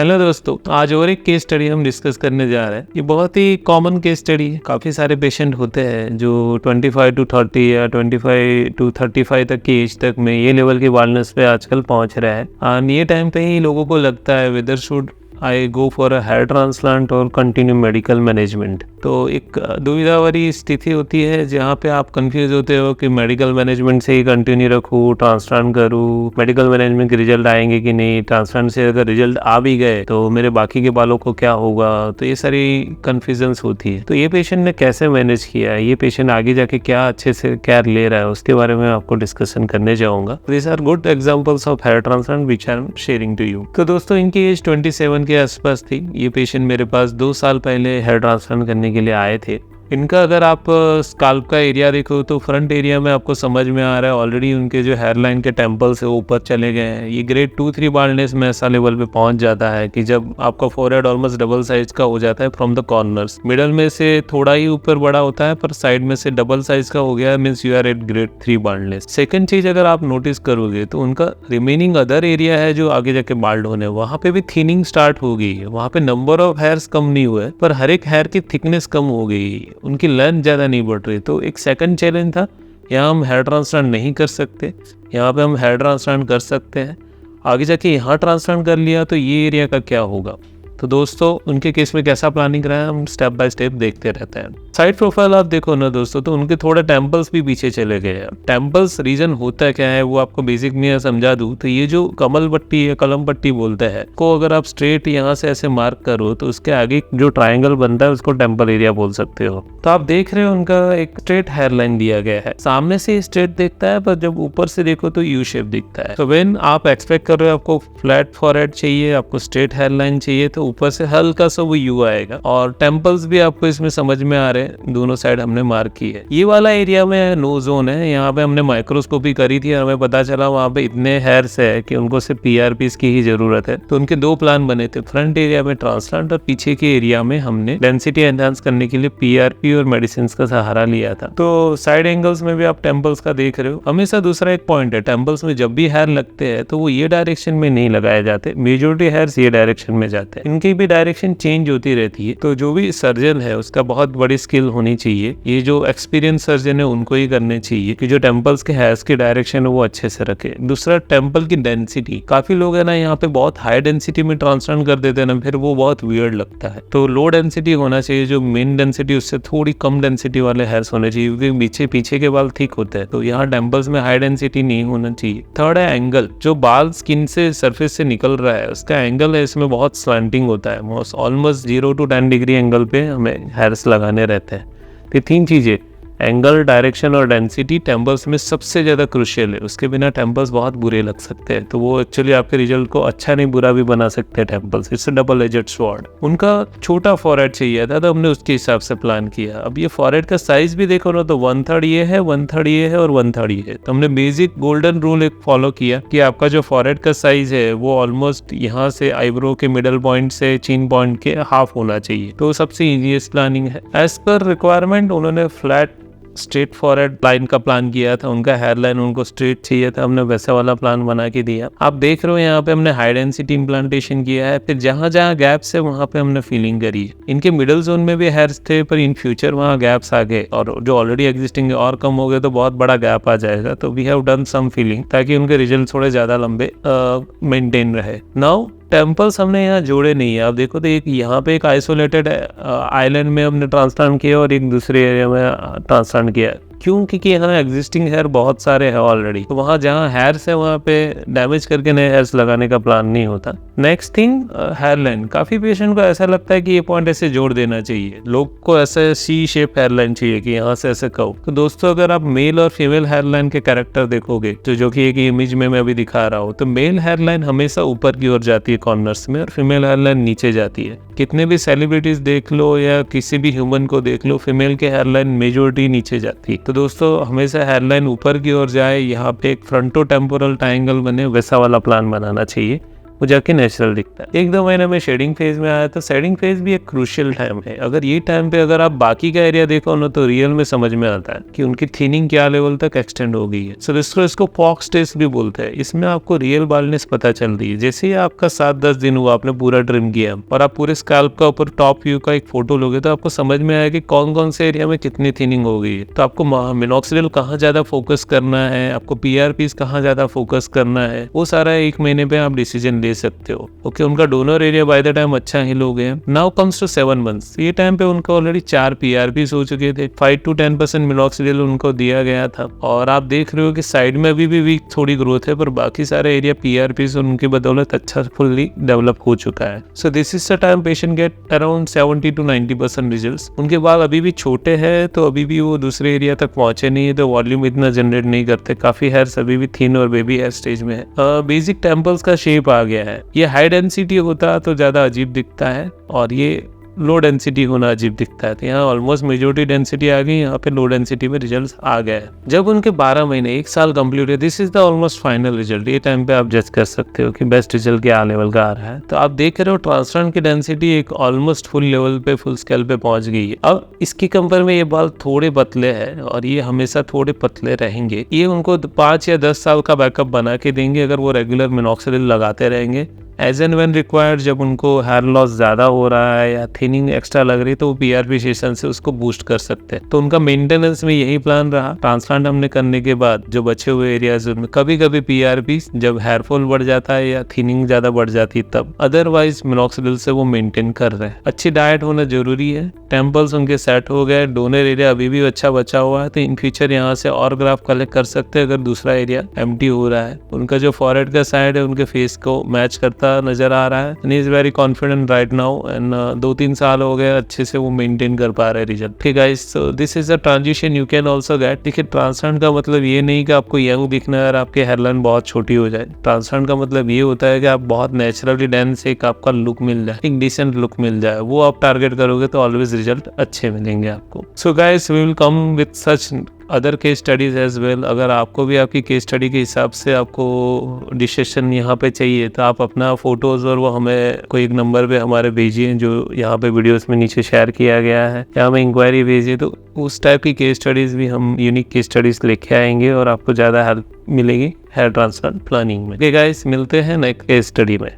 Hello दोस्तों, आज और एक केस स्टडी हम डिस्कस करने जा रहे हैं। ये बहुत ही कॉमन केस स्टडी है। काफ़ी सारे पेशेंट होते हैं जो 25 to 30 या 25 to 35 तक की एज तक में ये लेवल की बाल्डनेस पे आजकल पहुंच रहा है। और ये टाइम पे ही लोगों को लगता है whether should I go for a hair transplant और कंटिन्यू मेडिकल मैनेजमेंट। तो एक दुविधा वाली स्थिति होती है जहाँ पे आप कंफ्यूज होते हो कि मेडिकल मैनेजमेंट से ही कंटिन्यू रखूँ, ट्रांसप्लांट करूँ, मेडिकल मैनेजमेंट के रिजल्ट आएंगे कि नहीं, ट्रांसप्लांट से अगर रिजल्ट आ भी गए तो मेरे बाकी के बालों को क्या होगा। तो ये सारी कन्फ्यूजन्स होती है। तो ये पेशेंट ने कैसे मैनेज किया है, ये पेशेंट आगे जाके क्या अच्छे से केयर ले रहा है, उसके बारे में आपको डिस्कशन करने जाऊँगा। This are good examples of hair transplant which I am sharing to you. तो दोस्तों, इनकी एज 27 के आसपास थी। ये पेशेंट मेरे पास 2 साल पहले हेयर ट्रांसप्लांट करने के लिए आए थे। इनका अगर आप स्काल्प का एरिया देखो तो फ्रंट एरिया में आपको समझ में आ रहा है ऑलरेडी उनके जो हेयरलाइन के टेम्पल से ऊपर चले गए हैं। ये ग्रेड 2-3 बाल्डनेस में ऐसा लेवल पे पहुंच जाता है कि जब आपका फोरहेड ऑलमोस्ट डबल साइज का हो जाता है फ्रॉम द कॉर्नर्स। मिडल में से थोड़ा ही ऊपर बड़ा होता है पर साइड में से डबल साइज का हो गया, means you are at grade 3 baldness. Second चीज अगर आप नोटिस करोगे तो उनका रिमेनिंग अदर एरिया है जो आगे जाके बाल्ड होने, वहां पे भी थिनिंग स्टार्ट हो गई है। वहां पे नंबर ऑफ हेयर्स कम नहीं हुए पर हर एक हेयर की थिकनेस कम हो गई, उनकी लेंथ ज्यादा नहीं बढ़ रही। तो एक सेकंड चैलेंज था, यहाँ हम हेयर ट्रांसप्लांट नहीं कर सकते, यहाँ पे हम हेयर ट्रांसप्लांट कर सकते हैं। आगे जाके यहाँ ट्रांसप्लांट कर लिया तो ये एरिया का क्या होगा। तो दोस्तों, उनके केस में कैसा प्लानिंग रहा है हम स्टेप बाय स्टेप देखते रहते हैं। साइड प्रोफाइल आप देखो ना दोस्तों, तो उनके थोड़े टेम्पल्स भी पीछे चले गए हैं। टेम्पल्स रीजन होता क्या है वो आपको बेसिक में समझा दूं तो ये जो कमल पट्टी या कलम पट्टी बोलते हैं को अगर आप स्ट्रेट यहाँ से ऐसे मार्क करो तो उसके आगे जो ट्राइंगल बनता है उसको टेम्पल एरिया बोल सकते हो। तो आप देख रहे हो उनका एक स्ट्रेट हेयर लाइन दिया गया है, सामने से स्ट्रेट दिखता है पर जब ऊपर से देखो तो यू शेप दिखता है। तो व्हेन आप एक्सपेक्ट कर रहे हो आपको फ्लैट फॉरहेड चाहिए, आपको स्ट्रेट हेयर लाइन चाहिए, तो ऊपर से हल्का सा वो यू आएगा। और टेम्पल्स भी आपको इसमें समझ में आ रहे हैं, दोनों साइड हमने मार्क की है। ये वाला एरिया में नो जोन है, यहाँ पे हमने माइक्रोस्कोपी करी थी और हमें पता चला वहाँ पे इतने हेयर्स है कि उनको सिर्फ पीआरपीस की ही जरूरत है। तो उनके 2 प्लान बने थे, फ्रंट एरिया में ट्रांसप्लांट और पीछे के एरिया में हमने डेंसिटी एनहांस करने के लिए पीआरपी और मेडिसिन का सहारा लिया था। तो साइड एंगल्स में भी आप टेम्पल्स का देख रहे हो। हमेशा दूसरा एक पॉइंट है, टेम्पल्स में जब भी हेयर लगते हैं तो वो ये डायरेक्शन में नहीं लगाए जाते, मेजोरिटी हेयर्स ये डायरेक्शन में जाते हैं। इनकी भी डायरेक्शन चेंज होती रहती है। तो जो भी सर्जन है उसका बहुत बड़ी स्किल होनी चाहिए, ये जो एक्सपीरियंस सर्जन है उनको ही करने चाहिए कि जो टेम्पल्स के हेयर्स की डायरेक्शन है वो अच्छे से रखे। दूसरा, टेम्पल की डेंसिटी। काफी लोग है ना यहाँ पे बहुत हाई डेंसिटी में ट्रांसप्लांट कर देते हैं ना, फिर वो बहुत वियर्ड लगता है। तो लो डेंसिटी होना चाहिए, जो मेन डेंसिटी उससे थोड़ी कम डेंसिटी वाले हेयर्स होने चाहिए क्योंकि पीछे के बाल थिक होते हैं। तो यहाँ टेम्पल्स में हाई डेंसिटी नहीं होना चाहिए। थर्ड है एंगल, जो बाल स्किन से सरफेस से निकल रहा है उसका एंगल है, इसमें बहुत स्लैंटिंग होता है। ऑलमोस्ट 0 to 10 डिग्री एंगल पे हमें हेयर्स लगाने रहते हैं। तो 3 चीजें, एंगल, डायरेक्शन और डेंसिटी टेम्पल्स में सबसे ज्यादा क्रूशियल है। उसके बिना टेम्पल्स बहुत बुरे लग सकते हैं, तो वो एक्चुअली आपके रिजल्ट को अच्छा नहीं बुरा भी बना सकते हैं temples. It's double aged sword. उनका छोटा फॉरहेड चाहिए था तो हमने उसके हिसाब से प्लान किया। अब ये फॉरहेड का साइज भी देखो ना तो 1/3 ये है, 1/3 ये है और 1/3 ये है। तो हमने बेसिक गोल्डन रूल एक फॉलो किया कि आपका जो फॉरहेड का साइज है वो ऑलमोस्ट यहाँ से आईब्रो के मिडल पॉइंट से चिन पॉइंट के हाफ होना चाहिए। तो सबसे इजीएस्ट प्लानिंग है। एज पर रिक्वायरमेंट उन्होंने फ्लैट स्ट्रेट फॉरहेड लाइन का प्लान किया था। उनका हेयर लाइन उनको स्ट्रेट चाहिए था, हमने वैसा वाला प्लान बना के दिया। आप देख रहे हो यहाँ पे हमने हाई डेंसिटी इम्प्लांटेशन किया है। फिर जहाँ जहाँ गैप्स है वहाँ पे हमने फिलिंग करी है। इनके मिडिल जोन में भी हेयर्स थे पर इन फ्यूचर वहाँ गैप्स आ गए और जो ऑलरेडी एग्जिस्टिंग और कम हो गए तो बहुत बड़ा गैप आ जाएगा। तो we have done some filling ताकि उनके रिजल्ट थोड़े ज्यादा लंबे मेंटेन रहे। नाउ टेम्पल्स हमने यहाँ जोड़े नहीं है। आप देखो तो एक यहाँ पे एक आइसोलेटेड आइलैंड में हमने ट्रांसप्लांट किया और एक दूसरे एरिया में ट्रांसप्लांट किया। क्यों? क्योंकि यहाँ एग्जिस्टिंग हेयर बहुत सारे हैं ऑलरेडी, तो वहाँ जहाँ हेयर्स है वहाँ पे डैमेज करके नए हेयर्स लगाने का प्लान नहीं होता। Next thing, hair line. काफी पेशेंट को ऐसा लगता है कि ये पॉइंट ऐसे जोड़ देना चाहिए, लोग को ऐसे सी शेप हेयर लाइन चाहिए कि यहाँ से ऐसे कहो। तो दोस्तों, अगर आप मेल और फीमेल हेयर लाइन के कैरेक्टर देखोगे तो जो कि एक इमेज में मैं अभी दिखा रहा हूँ, तो मेल हेयर लाइन हमेशा ऊपर की ओर जाती है कॉर्नर्स में और फीमेल हेयर लाइन नीचे जाती है। कितने भी सेलिब्रिटीज देख लो या किसी भी ह्यूमन को देख लो, फीमेल के हेयर लाइन मेजोरिटी नीचे जाती है। तो दोस्तों, हमेशा हेयर लाइन ऊपर की ओर जाए, यहाँ पे एक फ्रंटो टेम्पोरल ट्रायंगल बने, वैसा वाला प्लान बनाना चाहिए। वो जाके नेचुरल दिखता है। 1-2 महीने में शेडिंग फेज में आया, तो शेडिंग फेज भी एक क्रूशियल टाइम है। अगर ये टाइम पे अगर आप बाकी का एरिया देखो ना, तो रियल में समझ में आता है कि उनकी थिनिंग क्या लेवल तक एक्सटेंड हो गई है। सो इसको फॉक्स टेस्ट भी बोलते हैं। इसमें आपको रियल बाल्डनेस पता चल रही है। जैसे ही आपका 7-10 दिन हुआ, आपने पूरा ट्रिम किया और आप पूरे स्कैल्प का ऊपर टॉप व्यू का एक फोटो लोगे, तो आपको समझ में आएगा कि कौन कौन से एरिया में कितनी थिनिंग हो गई है। तो आपको मिनॉक्सिडिल कहाँ ज्यादा फोकस करना है, आपको PRPs कहाँ ज्यादा फोकस करना है, वो सारा 1 महीने पे आप डिसीजन ले सकते हो। ओके, उनका donor area by the time अच्छा हिल हो गया। Now comes to 7 months. ये टाइम पे उनका ऑलरेडी 4 PRPs हो चुके थे। 5 to 10% मिनॉक्सिडिल उनको दिया गया था, और आप देख रहे हो कि साइड में अभी भी वीक थोड़ी ग्रोथ है, पर बाकी सारे एरिया PRPs उनकी बदौलत अच्छा फुल्ली डेवलप हो चुका है। So this is the time patient get around 70 to 90% results. उनके बाल अभी भी छोटे हैं, तो अभी भी वो दूसरे एरिया तक पहुंचे नहीं है, तो वॉल्यूम इतना जनरेट नहीं करते। काफी हेयर्स अभी भी थिन और बेबी हेयर स्टेज में है। बेसिक टेम्पल्स का शेप आ गया है। ये हाई डेंसिटी होता तो ज्यादा अजीब दिखता है, और ये लो डेंसिटी होना अजीब दिखता है। तो यहाँ ऑलमोस्ट मेजोरिटी डेंसिटी आ गई, यहाँ पे लो डेंसिटी में रिजल्ट्स आ गए। जब उनके 12 महीने 1 साल कंप्लीट है, this is the almost final result. ये टाइम पे आप जज कर सकते हो कि बेस्ट रिजल्ट क्या लेवल का आ रहा है। तो आप देख रहे हो ट्रांसप्लांट की डेंसिटी एक ऑलमोस्ट फुल लेवल पे, फुल स्केल पे पहुंच गई है। अब इसकी कंपेयर में ये बाल थोड़े पतले हैं, और ये हमेशा थोड़े पतले रहेंगे। ये उनको 5 या 10 साल का बैकअप बना के देंगे अगर वो रेगुलर मिनॉक्सिडिल लगाते रहेंगे। एज एंड व्हेन रिक्वायर्ड, जब उनको हेयर लॉस ज़्यादा हो रहा है या थिनिंग एक्स्ट्रा लग रही है, तो वो PRP सेशन से उसको बूस्ट कर सकते हैं। तो उनका मेंटेनेंस में यही प्लान रहा। ट्रांसप्लांट हमने करने के बाद जो बचे हुए एरियाज में कभी कभी PRP, जब हेयर फॉल बढ़ जाता है या थिनिंग ज़्यादा बढ़ जाती है तब, अदरवाइज मिनॉक्सिडिल से वो मेंटेन कर रहे हैं। अच्छी डाइट होना जरूरी है। टेम्पल्स उनके सेट हो गए, डोनर एरिया अभी भी अच्छा बचा हुआ है, तो इन फ्यूचर यहाँ से और ग्राफ कलेक्ट कर सकते हैं अगर दूसरा एरिया एम्प्टी हो रहा है। उनका जो फॉरहेड का साइड है उनके फेस को मैच करता नजर आ रहा है। And is very confident right now, and 2-3 साल हो गए अच्छे से वो मेंटेन कर पा रहे रिजल्ट। ठीक है, so this is a transition you can also get. देखिए, ट्रांसप्लांट का मतलब ये नहीं कि आपको यंग दिखना है और आपके हेयरलाइन बहुत छोटी हो जाए। ट्रांसप्लांट का मतलब ये होता है कि आप बहुत नेचुरली डेंस एक आपका लुक मिल जाए, एक डिसेंट लुक मिल जाए। वो आप टारगेट करोगे तो ऑलवेज रिजल्ट अच्छे मिलेंगे आपको। So guys, we will come with such other case studies as well. अगर आपको भी आपकी केस स्टडी के हिसाब से आपको डिस्कशन यहाँ पे चाहिए, तो आप अपना फोटोज और वो हमें कोई एक नंबर पे हमारे भेजिए, जो यहाँ पे वीडियोस में नीचे शेयर किया गया है, या हमें इंक्वायरी भेजिए। तो उस टाइप की केस स्टडीज भी हम यूनिक केस स्टडीज लेके आएंगे और आपको ज़्यादा हेल्प मिलेगी हेयर ट्रांसप्लांट प्लानिंग में। ओके गाइस, मिलते हैं नेक्स्ट केस स्टडी में।